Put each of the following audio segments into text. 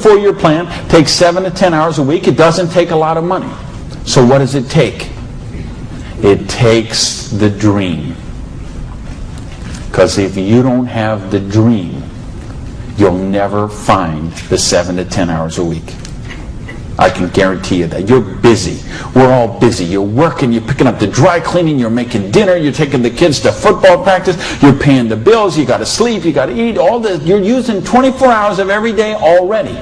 4-year plan takes 7 to 10 hours a week. It doesn't take a lot of money. So what does it take? It takes the dream. Because if you don't have the dream, you'll never find the 7 to 10 hours a week. I can guarantee you that. You're busy. We're all busy. You're working, you're picking up the dry cleaning, you're making dinner, you're taking the kids to football practice, you're paying the bills, you got to sleep, you got to eat, all this. You're using 24 hours of every day already.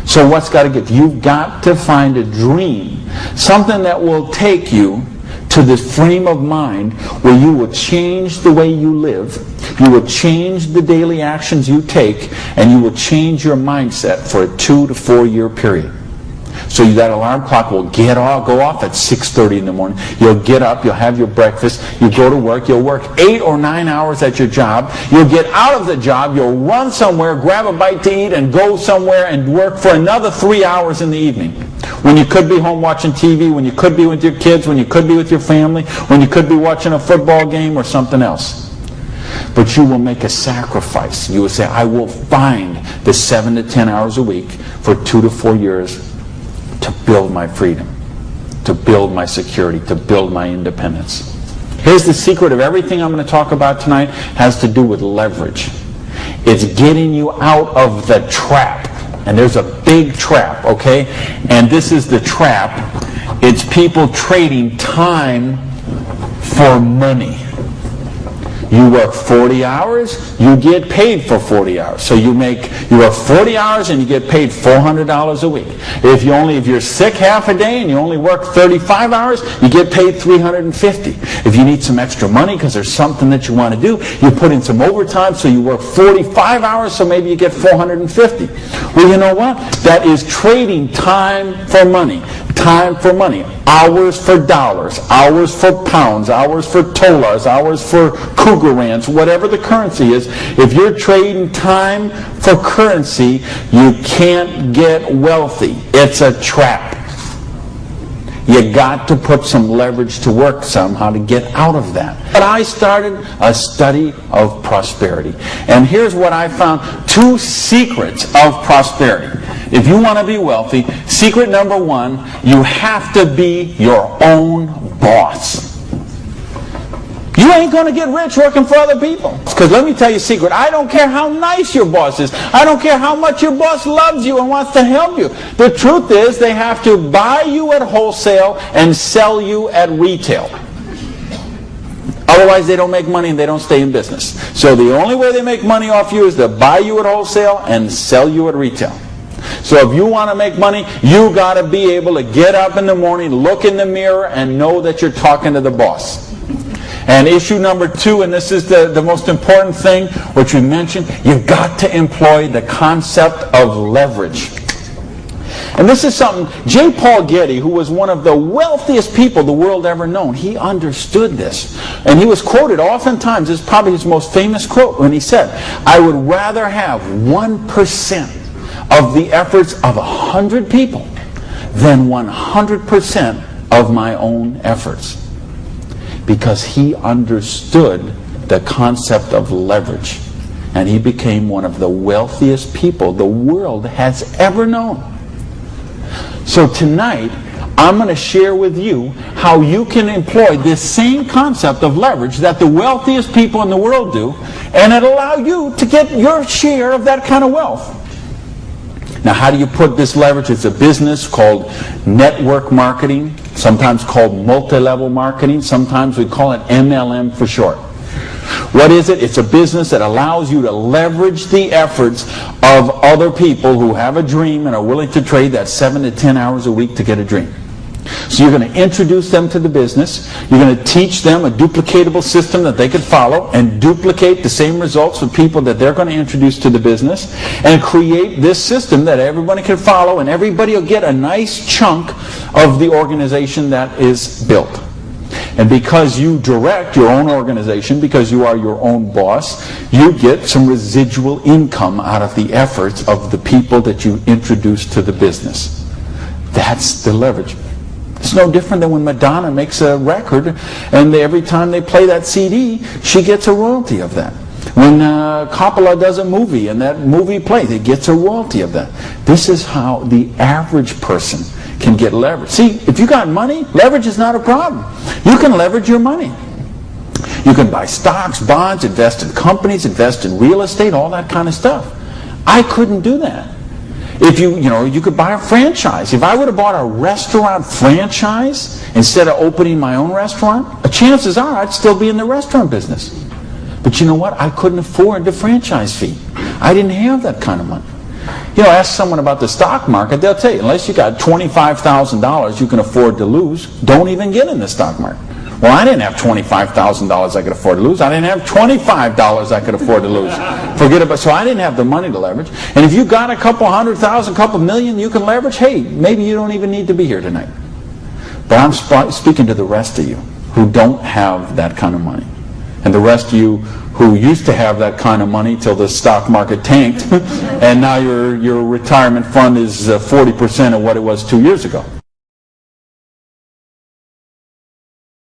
So what's got to get? You've got to find a dream, something that will take you to this frame of mind where you will change the way you live, you will change the daily actions you take, and you will change your mindset for a 2 to 4 year period. So that alarm clock will go off at 6:30 in the morning. You'll get up, you'll have your breakfast, you go to work, you'll work 8 or 9 hours at your job, you'll get out of the job, you'll run somewhere, grab a bite to eat, and go somewhere and work for another 3 hours in the evening. When you could be home watching TV, when you could be with your kids, when you could be with your family, when you could be watching a football game or something else. But you will make a sacrifice. You will say, I will find the 7 to 10 hours a week for 2 to 4 years to build my freedom, to build my security, to build my independence. Here's the secret of everything I'm going to talk about tonight. Has to do with leverage. It's getting you out of the trap. And there's a big trap, okay? And this is the trap. It's people trading time for money. You work 40 hours, you get paid for 40 hours. So you work 40 hours and you get paid $400 a week. If you're sick half a day and you only work 35 hours, you get paid $350. If you need some extra money because there's something that you want to do, you put in some overtime, so you work 45 hours, so maybe you get $450. Well, you know what? That is trading time for money. Time for money. Hours for dollars, hours for pounds, hours for dollars, hours for Cougarans, whatever the currency is. If you're trading time for currency, you can't get wealthy. It's a trap. You got to put some leverage to work somehow to get out of that. But I started a study of prosperity. And here's what I found. 2 secrets of prosperity. If you want to be wealthy, secret number 1, you have to be your own boss. You ain't going to get rich working for other people. Because let me tell you a secret. I don't care how nice your boss is. I don't care how much your boss loves you and wants to help you. The truth is they have to buy you at wholesale and sell you at retail. Otherwise they don't make money and they don't stay in business. So the only way they make money off you is to buy you at wholesale and sell you at retail. So if you want to make money, you got to be able to get up in the morning, look in the mirror, and know that you're talking to the boss. And issue number 2, and this is the most important thing, which we mentioned, you've got to employ the concept of leverage. And this is something, J. Paul Getty, who was one of the wealthiest people the world ever known, he understood this. And he was quoted oftentimes, this is probably his most famous quote, when he said, I would rather have 1% of the efforts of 100 people than 100% of my own efforts. Because he understood the concept of leverage. And he became one of the wealthiest people the world has ever known. So tonight, I'm going to share with you how you can employ this same concept of leverage that the wealthiest people in the world do, and it'll allow you to get your share of that kind of wealth. Now, how do you put this leverage? It's a business called network marketing, sometimes called multi-level marketing. Sometimes we call it MLM for short. What is it? It's a business that allows you to leverage the efforts of other people who have a dream and are willing to trade that 7 to 10 hours a week to get a dream. So you're going to introduce them to the business. You're going to teach them a duplicatable system that they could follow and duplicate the same results for people that they're going to introduce to the business, and create this system that everybody can follow, and everybody will get a nice chunk of the organization that is built. And because you direct your own organization, because you are your own boss, you get some residual income out of the efforts of the people that you introduce to the business. That's the leverage. It's no different than when Madonna makes a record and every time they play that CD, she gets a royalty of that. When Coppola does a movie and that movie plays, it gets a royalty of that. This is how the average person can get leverage. See, if you got money, leverage is not a problem. You can leverage your money. You can buy stocks, bonds, invest in companies, invest in real estate, all that kind of stuff. I couldn't do that. If you could buy a franchise. If I would have bought a restaurant franchise instead of opening my own restaurant, chances are I'd still be in the restaurant business. But you know what? I couldn't afford the franchise fee. I didn't have that kind of money. Ask someone about the stock market, they'll tell you, unless you got $25,000 you can afford to lose, don't even get in the stock market. Well, I didn't have $25,000 I could afford to lose. I didn't have $25 I could afford to lose. Forget about. So I didn't have the money to leverage. And if you got a couple $100,000, couple million you can leverage, hey, maybe you don't even need to be here tonight. But I'm speaking to the rest of you who don't have that kind of money. And the rest of you who used to have that kind of money till the stock market tanked, and now your retirement fund is 40% of what it was 2 years ago.